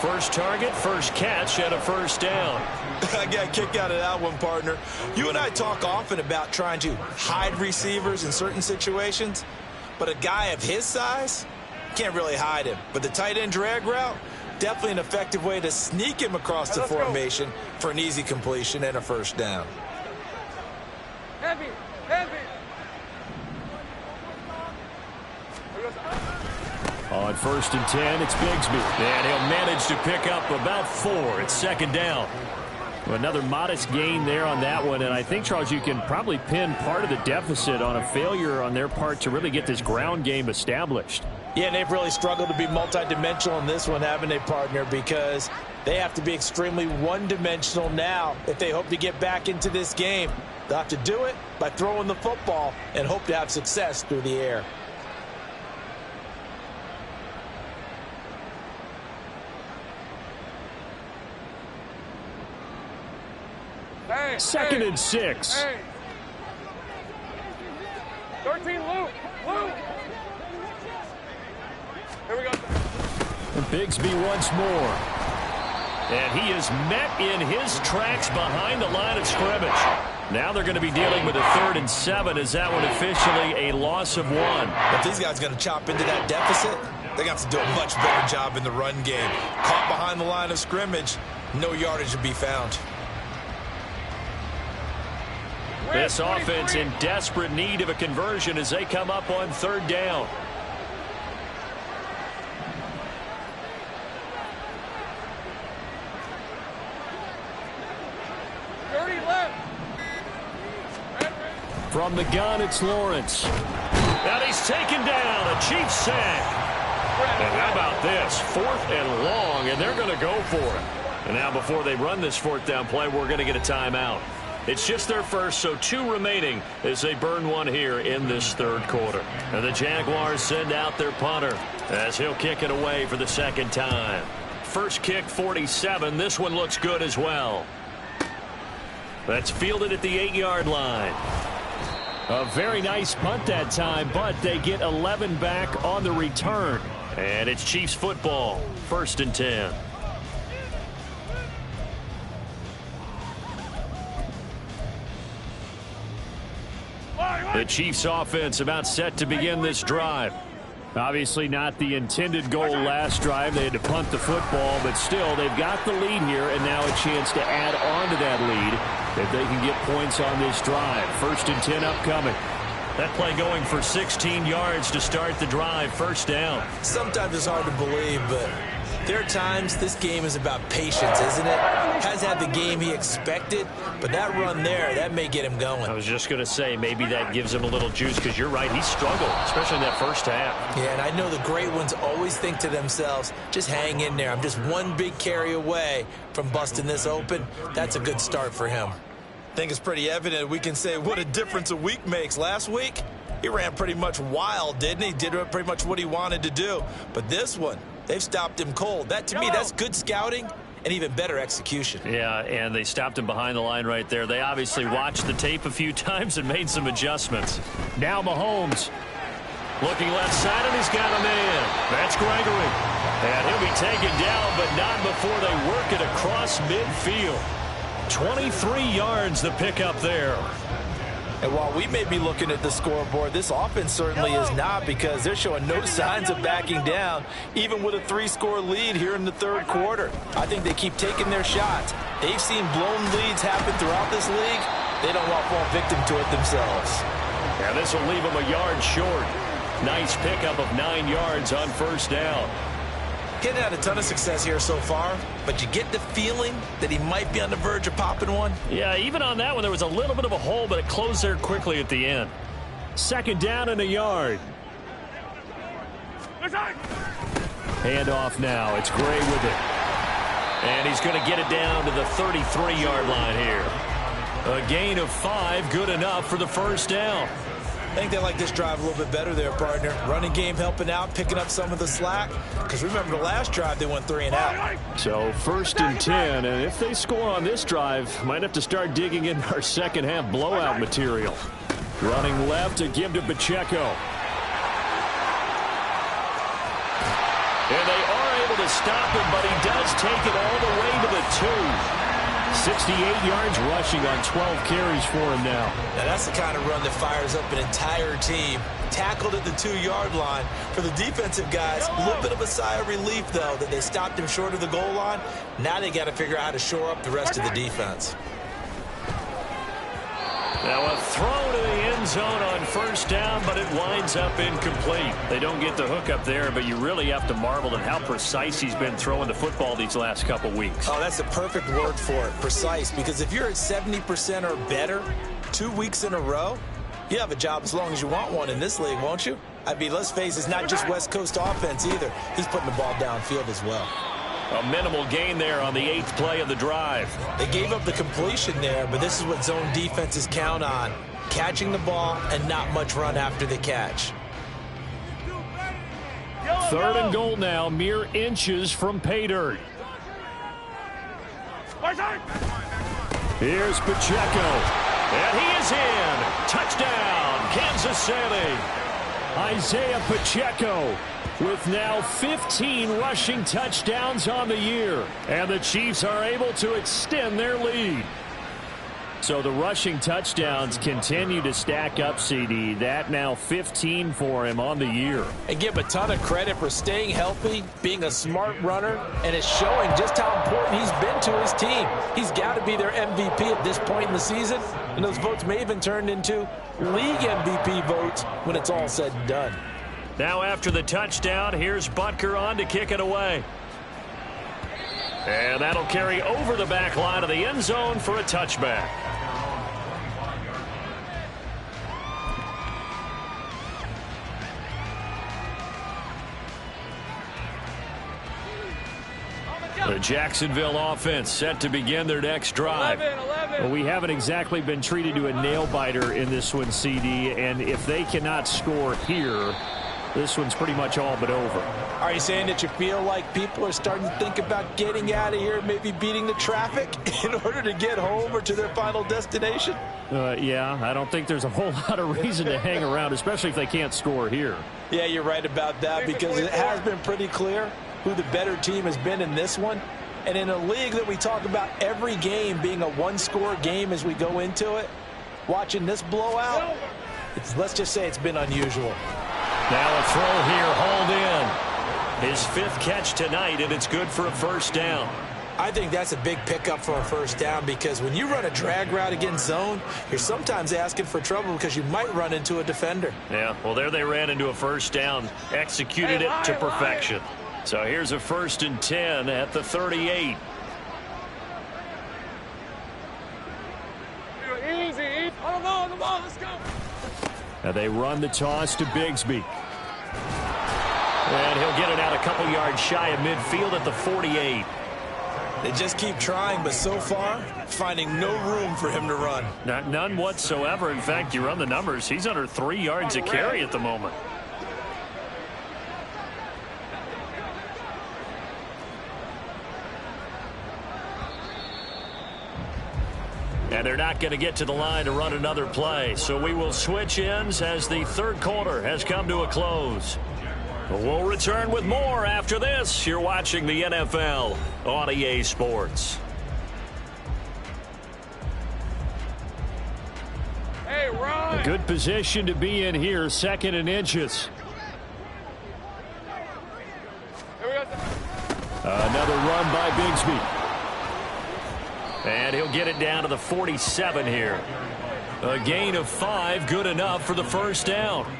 First target, first catch, and a first down. I got a kick out of that one, partner. You and I talk often about trying to hide receivers in certain situations, but a guy of his size, can't really hide him. But the tight end drag route, definitely an effective way to sneak him across the formation for an easy completion and a first down. Heavy, heavy. On first and 10, it's Bigsby. And he'll manage to pick up about 4. It's second down. Another modest gain there on that one. And I think, Charles, you can probably pin part of the deficit on a failure on their part to really get this ground game established. Yeah, and they've really struggled to be multidimensional in this one, haven't they, partner? Because they have to be extremely one-dimensional now if they hope to get back into this game. They'll have to do it by throwing the football and hope to have success through the air. Hey, Second and 6. Hey. 13 loop. Here we go. Bigsby once more. And he is met in his tracks behind the line of scrimmage. Now they're going to be dealing with a 3rd and 7. Is that one officially a loss of 1? If these guys are going to chop into that deficit, they're going to have to do a much better job in the run game. Caught behind the line of scrimmage, no yardage to be found. This offense in desperate need of a conversion as they come up on 3rd down. From the gun, it's Lawrence. And he's taken down. A Chiefs sack. And how about this? 4th and long, and they're going to go for it. And now before they run this 4th down play, we're going to get a timeout. It's just their first, so 2 remaining as they burn one here in this 3rd quarter. And the Jaguars send out their punter as he'll kick it away for the 2nd time. First kick, 47. This one looks good as well. That's fielded at the 8-yard line. A very nice punt that time, but they get 11 back on the return. And it's Chiefs football, 1st and 10. The Chiefs offense about set to begin this drive. Obviously not the intended goal last drive. They had to punt the football, but still they've got the lead here and now a chance to add on to that lead if they can get points on this drive. 1st and 10 upcoming. That play going for 16 yards to start the drive. 1st down. Sometimes it's hard to believe, but there are times this game is about patience, isn't it? Has had the game he expected, but that run there, that may get him going. I was just going to say, maybe that gives him a little juice because you're right, he struggled, especially in that 1st half. Yeah, and I know the great ones always think to themselves, just hang in there. I'm just one big carry away from busting this open. That's a good start for him. I think it's pretty evident we can say what a difference a week makes. Last week, he ran pretty much wild, didn't he? Did pretty much what he wanted to do. But this one, they've stopped him cold. That, to me, that's good scouting and even better execution. Yeah, and they stopped him behind the line right there. They obviously watched the tape a few times and made some adjustments. Now Mahomes looking left side, and he's got a man. That's Gregory. And he'll be taken down, but not before they work it across midfield. 23 yards the pickup there. And while we may be looking at the scoreboard, this offense certainly is not, because they're showing no signs of backing down, even with a 3-score lead here in the 3rd quarter. I think they keep taking their shots. They've seen blown leads happen throughout this league. They don't want to fall victim to it themselves. Yeah, this will leave them a yard short. Nice pickup of 9 yards on 1st down. Getting had a ton of success here so far, but you get the feeling that he might be on the verge of popping one. Yeah, even on that one, there was a little bit of a hole, but it closed there quickly at the end. 2nd down and a yard. Handoff now. It's Gray with it. And he's going to get it down to the 33-yard line here. A gain of 5, good enough for the 1st down. I think they like this drive a little bit better there, partner. Running game helping out, picking up some of the slack. Because remember, the last drive, they went 3 and out. So 1st and 10, and if they score on this drive, might have to start digging in our 2nd half blowout material. Running left to give to Pacheco. And they are able to stop him, but he does take it all the way to the 2. 68 yards rushing on 12 carries for him now. Now that's the kind of run that fires up an entire team. Tackled at the 2-yard line. For the defensive guys, a little bit of a sigh of relief, though, that they stopped him short of the goal line. Now they got to figure out how to shore up the rest of the defense. Now a throw to the end zone on 1st down, but it winds up incomplete. They don't get the hook up there, but you really have to marvel at how precise he's been throwing the football these last couple weeks. Oh, that's the perfect word for it, precise, because if you're at 70% or better 2 weeks in a row, you have a job as long as you want one in this league, won't you? I mean, let's face it, it's not just West Coast offense either. He's putting the ball downfield as well. A minimal gain there on the 8th play of the drive. They gave up the completion there, but this is what zone defenses count on. Catching the ball and not much run after the catch. 3rd and goal now, mere inches from pay dirt. Here's Pacheco. And he is in. Touchdown, Kansas City. Isaiah Pacheco with now 15 rushing touchdowns on the year. And the Chiefs are able to extend their lead. So the rushing touchdowns continue to stack up, CD. That now 15 for him on the year. And give him a ton of credit for staying healthy, being a smart runner, and it's showing just how important he's been to his team. He's got to be their MVP at this point in the season, and those votes may even turn into league MVP votes when it's all said and done. Now after the touchdown, here's Butker on to kick it away. And that'll carry over the back line of the end zone for a touchback. The Jacksonville offense set to begin their next drive. 11. Well, we haven't exactly been treated to a nail-biter in this one, CD, and if they cannot score here, this one's pretty much all but over. Are you saying that you feel like people are starting to think about getting out of here, maybe beating the traffic in order to get home or to their final destination? Yeah, I don't think there's a whole lot of reason to hang around, especially if they can't score here. Yeah, you're right about that, because it has been pretty clear who the better team has been in this one. And in a league that we talk about every game being a one-score game as we go into it, watching this blowout, let's just say it's been unusual. Now a throw here, hauled in. His 5th catch tonight, and it's good for a first down. I think that's a big pickup for a first down, because when you run a drag route against zone, you're sometimes asking for trouble because you might run into a defender. Yeah, well, there they ran into a first down, executed it to perfection. So here's a 1st and 10 at the 38. Easy. On the ball. Let's go. Now they run the toss to Bigsby. And he'll get it out a couple yards shy of midfield at the 48. They just keep trying, but so far, finding no room for him to run. None whatsoever. In fact, you run the numbers, he's under 3 yards a carry at the moment. And they're not going to get to the line to run another play. So we will switch ends as the third quarter has come to a close. We'll return with more after this. You're watching the NFL on EA Sports. Hey, Ron. A good position to be in here, 2nd and inches. Another run by Bigsby. And he'll get it down to the 47 here. A gain of 5, good enough for the first down.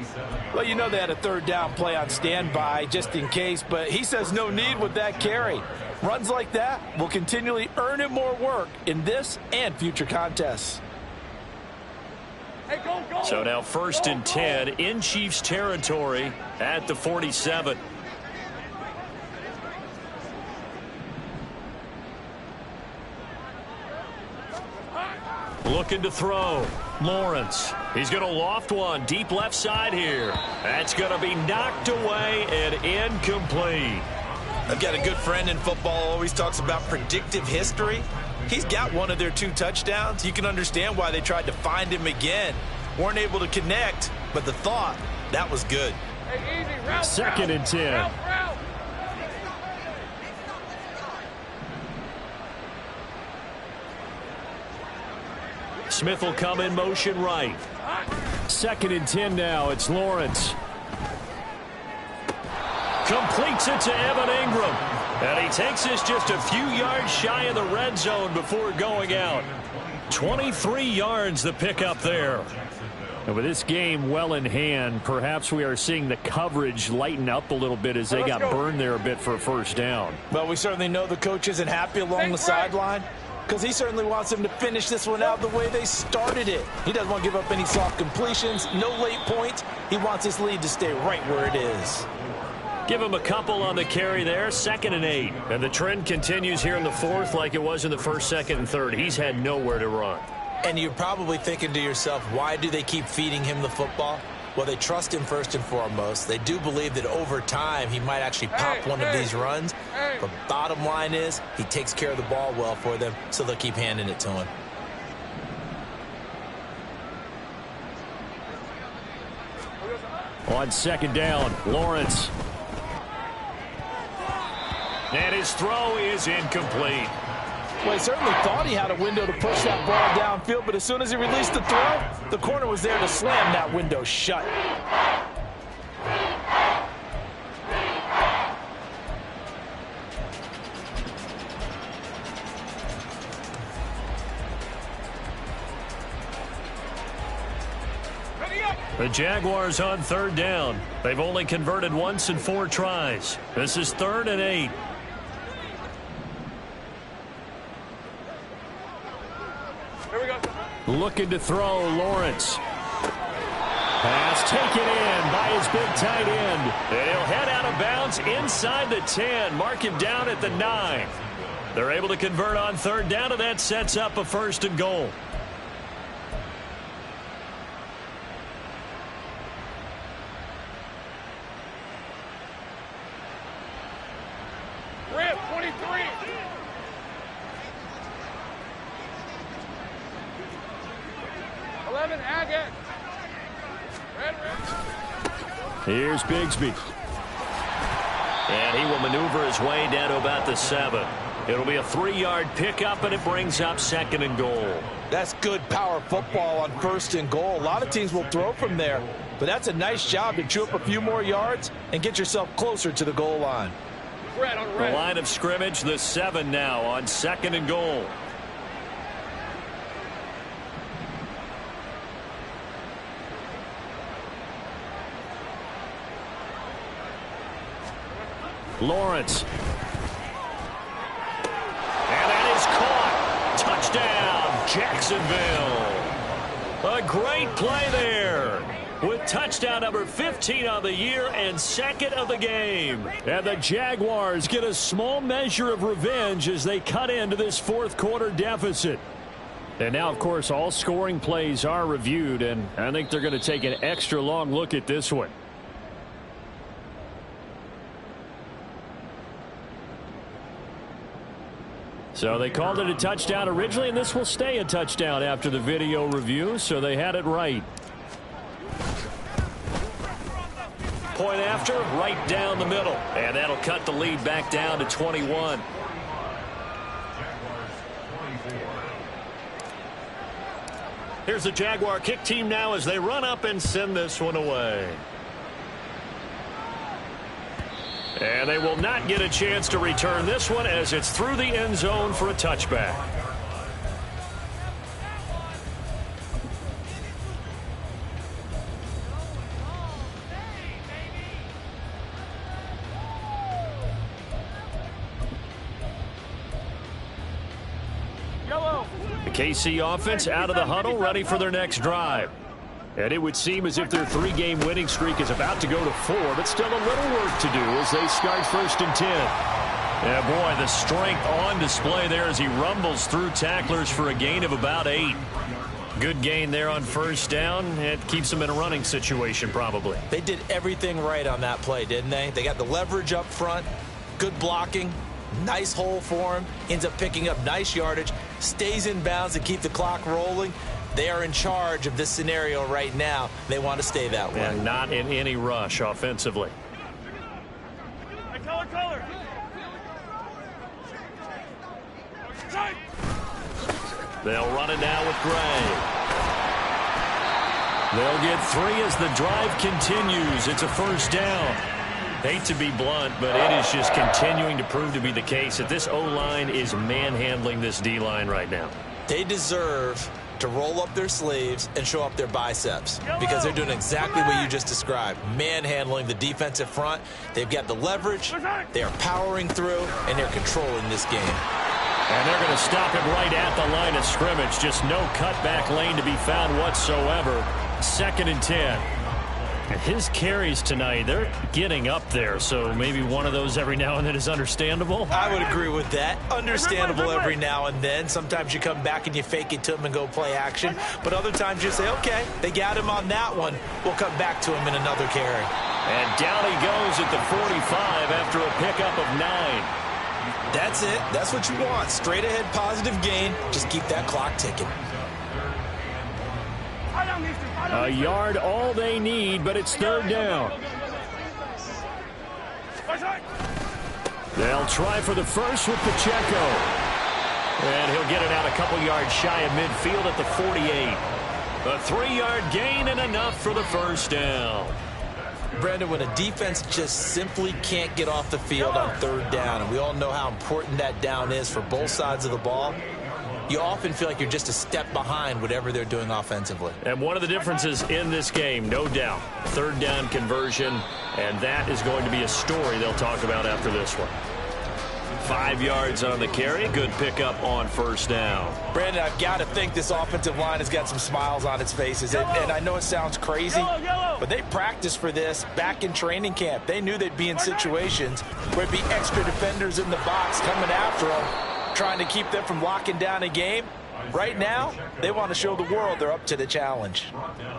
Well, you know they had a 3rd down play on standby just in case, but he says no need with that carry. Runs like that will continually earn him more work in this and future contests. Hey, go. So now 1st and 10 in Chiefs territory at the 47. Looking to throw. Lawrence. He's going to loft one deep left side here. That's going to be knocked away and incomplete. I've got a good friend in football, always talks about predictive history. He's got one of their 2 touchdowns. You can understand why they tried to find him again. Weren't able to connect, but the thought, that was good. Hey, easy. Route, 2nd and 10. Route. Smith will come in motion right. 2nd and 10 now. It's Lawrence. Completes it to Evan Ingram. And he takes this just a few yards shy of the red zone before going out. 23 yards the pickup there. And with this game well in hand, perhaps we are seeing the coverage lighten up a little bit as they got burned there a bit for a first down. Well, we certainly know the coach isn't happy along the sideline, because he certainly wants them to finish this one out the way they started it. He doesn't want to give up any soft completions, no late points. He wants his lead to stay right where it is. Give him a couple on the carry there, 2nd and 8. And the trend continues here in the 4th like it was in the 1st, 2nd, and 3rd. He's had nowhere to run. And you're probably thinking to yourself, why do they keep feeding him the football? Well, they trust him first and foremost. They do believe that over time he might actually pop one of these runs. But bottom line is he takes care of the ball well for them, so they'll keep handing it to him. On second down, Lawrence. And his throw is incomplete. Well, he certainly thought he had a window to push that ball downfield, but as soon as he released the throw, the corner was there to slam that window shut. The Jaguars on third down. They've only converted once in 4 tries. This is 3rd and 8. Here we go. Looking to throw, Lawrence. Pass taken in by his big tight end. And he'll head out of bounds inside the 10. Mark him down at the 9. They're able to convert on third down, and that sets up a 1st and goal. Rip, 23. Agate. Red. Here's Bigsby. And he will maneuver his way down to about the 7. It'll be a 3-yard pickup, and it brings up 2nd and goal. That's good power football on 1st and goal. A lot of teams will throw from there, but that's a nice job to chew up a few more yards and get yourself closer to the goal line. Red on red. The line of scrimmage, the 7 now on 2nd and goal. Lawrence. And that is caught. Touchdown, Jacksonville. A great play there. With touchdown number 15 on the year and 2nd of the game. And the Jaguars get a small measure of revenge as they cut into this 4th quarter deficit. And now, of course, all scoring plays are reviewed, and I think they're going to take an extra long look at this one. So they called it a touchdown originally, and this will stay a touchdown after the video review, so they had it right. Point after, right down the middle. And that'll cut the lead back down to 21. Here's the Jaguar kick team now as they run up and send this one away. And they will not get a chance to return this one as it's through the end zone for a touchback. The KC offense out of the huddle, ready for their next drive. And it would seem as if their 3-game winning streak is about to go to 4, but still a little work to do as they start 1st and 10. Yeah, boy, the strength on display there as he rumbles through tacklers for a gain of about 8. Good gain there on 1st down. It keeps them in a running situation probably. They did everything right on that play, didn't they? They got the leverage up front, good blocking, nice hole for him, ends up picking up nice yardage, stays in bounds to keep the clock rolling. They are in charge of this scenario right now. They want to stay that way. And not in any rush offensively. Hey, color. They'll run it now with Gray. They'll get 3 as the drive continues. It's a 1st down. Hate to be blunt, but it is just continuing to prove to be the case that this O-line is manhandling this D-line right now. They deserve to roll up their sleeves and show up their biceps because they're doing exactly what you just described, manhandling the defensive front. They've got the leverage, they are powering through, and they're controlling this game. And they're going to stop him right at the line of scrimmage. Just no cutback lane to be found whatsoever. 2nd and 10. And his carries tonight, they're getting up there, so maybe one of those every now and then is understandable. I would agree with that. Understandable every now and then. Sometimes you come back and you fake it to him and go play action. But other times you say, okay, they got him on that one. We'll come back to him in another carry. And down he goes at the 45 after a pickup of 9. That's it. That's what you want. Straight ahead positive gain. Just keep that clock ticking. A yard all they need, but it's third down. They'll try for the first with Pacheco. And he'll get it out a couple yards shy of midfield at the 48. A 3-yard gain and enough for the first down. Brandon, when a defense just simply can't get off the field on third down, and we all know how important that down is for both sides of the ball, you often feel like you're just a step behind whatever they're doing offensively. And one of the differences in this game, no doubt, third down conversion, and that is going to be a story they'll talk about after this one. 5 yards on the carry. Good pickup on first down. Brandon, I've got to think this offensive line has got some smiles on its faces. And I know it sounds crazy, but they practiced for this back in training camp. They knew they'd be in situations where it'd be extra defenders in the box coming after them, trying to keep them from locking down a game. Right now, they want to show the world they're up to the challenge.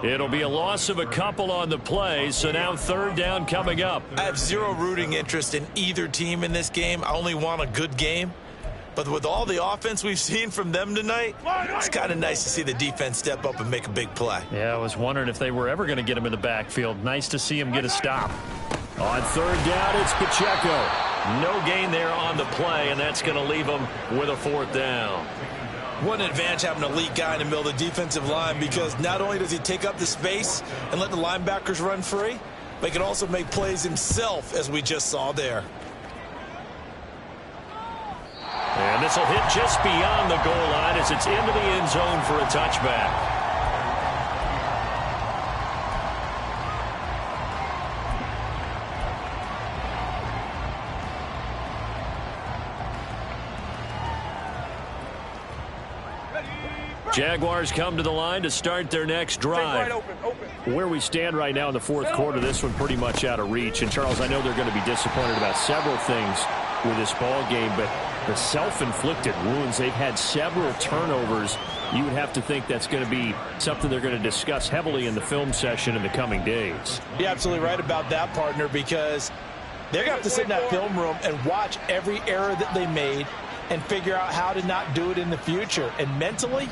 It'll be a loss of a couple on the play, so now third down coming up. I have zero rooting interest in either team in this game. I only want a good game. But with all the offense we've seen from them tonight, it's kind of nice to see the defense step up and make a big play. Yeah, I was wondering if they were ever going to get him in the backfield. Nice to see him get a stop. On third down, it's Pacheco. No gain there on the play, and that's going to leave him with a fourth down. What an advantage having an elite guy in the middle of the defensive line, because not only does he take up the space and let the linebackers run free, but he can also make plays himself, as we just saw there. And this will hit just beyond the goal line as it's into the end zone for a touchback. Jaguars come to the line to start their next drive. Where we stand right now in the fourth quarter, this one pretty much out of reach. And, Charles, I know they're going to be disappointed about several things with this ball game, but the self-inflicted wounds, they've had several turnovers. You would have to think that's going to be something they're going to discuss heavily in the film session in the coming days. You're absolutely right about that, partner, because they're going to have to sit in that film room and watch every error that they made and figure out how to not do it in the future. And mentally,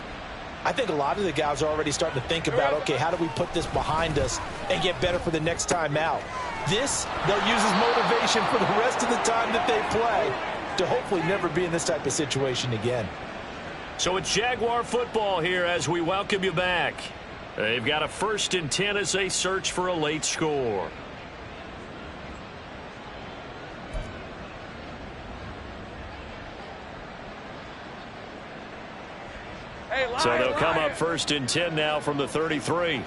I think a lot of the guys are already starting to think about, okay, how do we put this behind us and get better for the next time out? This, they'll use as motivation for the rest of the time that they play to hopefully never be in this type of situation again. So it's Jaguar football here as we welcome you back. They've got a 1st and 10 as they search for a late score. So they'll come up 1st and 10 now from the 33.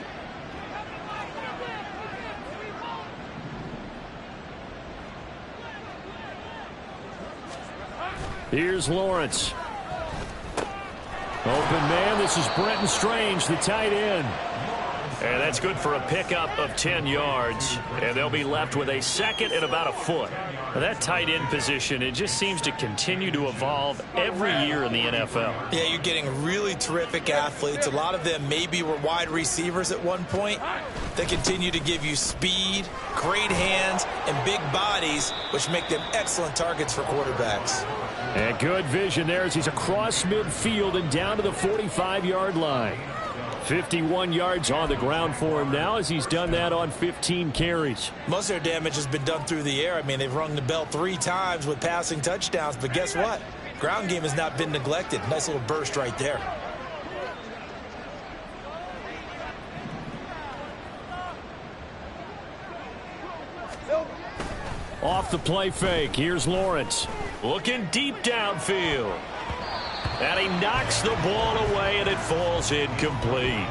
Here's Lawrence. Open man, this is Brenton Strange, the tight end. And that's good for a pickup of 10 yards. And they'll be left with a second and about a foot. Now that tight end position, it just seems to continue to evolve every year in the NFL. Yeah, you're getting really terrific athletes. A lot of them maybe were wide receivers at one point. They continue to give you speed, great hands, and big bodies, which make them excellent targets for quarterbacks. And good vision there as he's across midfield and down to the 45-yard line. 51 yards on the ground for him now as he's done that on 15 carries. Most of their damage has been done through the air. I mean, they've rung the bell 3 times with passing touchdowns, but guess what? Ground game has not been neglected. Nice little burst right there. Off the play fake, here's Lawrence. Looking deep downfield. And he knocks the ball away, and it falls incomplete.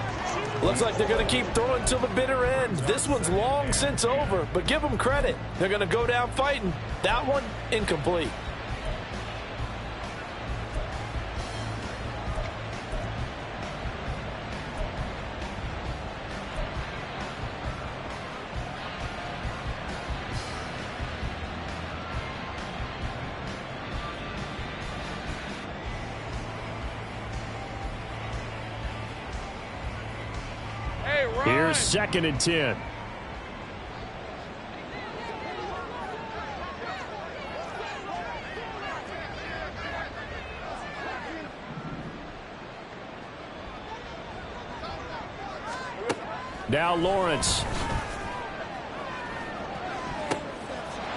Looks like they're going to keep throwing till the bitter end. This one's long since over, but give them credit. They're going to go down fighting. That one, incomplete. Here's 2nd and 10. Now Lawrence.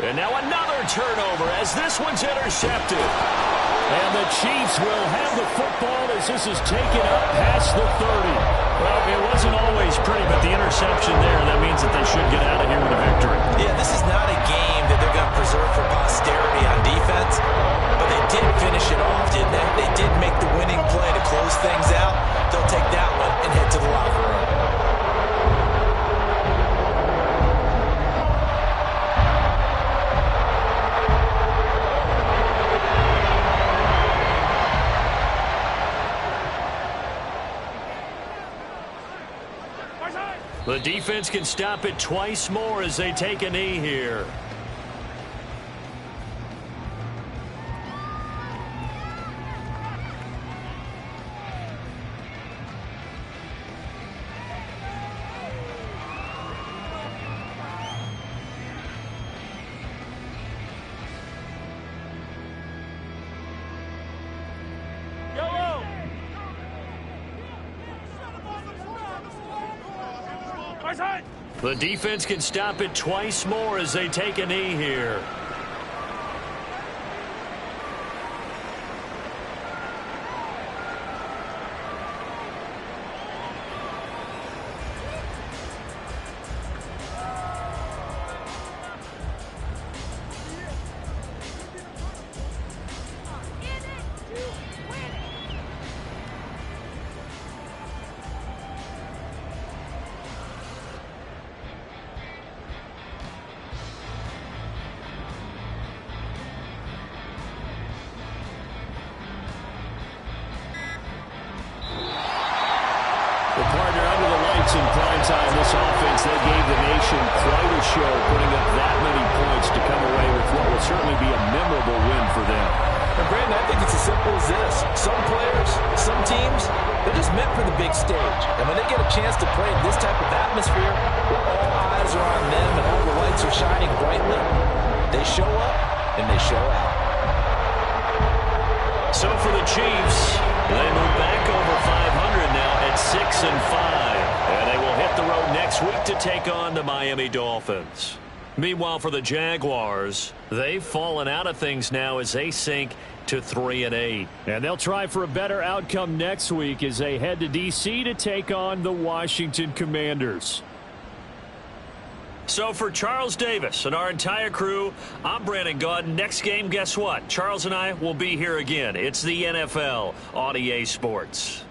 And now another turnover as this one's intercepted. And the Chiefs will have the football as this is taken up past the 30. Well, it wasn't always pretty, but the interception there, that means that they should get out of here with a victory. Yeah, this is not a game that they're going to preserve for posterity on defense, but they did finish it off, didn't they? They did make the winning play to close things out. They'll take that one and head to the locker room. The defense can stop it twice more as they take a knee here. The defense can stop it twice more as they take a knee here. In prime time, this offense, they gave the nation quite a show, putting up that many points to come away with what will certainly be a memorable win for them. And Brandon, I think it's as simple as this. Some players, some teams, they're just meant for the big stage. And when they get a chance to play in this type of atmosphere, where all eyes are on them and all the lights are shining brightly, they show up and they show out. So for the Chiefs, they move back over 500 now at 6-5. And they will hit the road next week to take on the Miami Dolphins. Meanwhile, for the Jaguars, they've fallen out of things now as they sink to 3-8. And they'll try for a better outcome next week as they head to D.C. to take on the Washington Commanders. So for Charles Davis and our entire crew, I'm Brandon Gaudin. Next game, guess what? Charles and I will be here again. It's the NFL on EA Sports.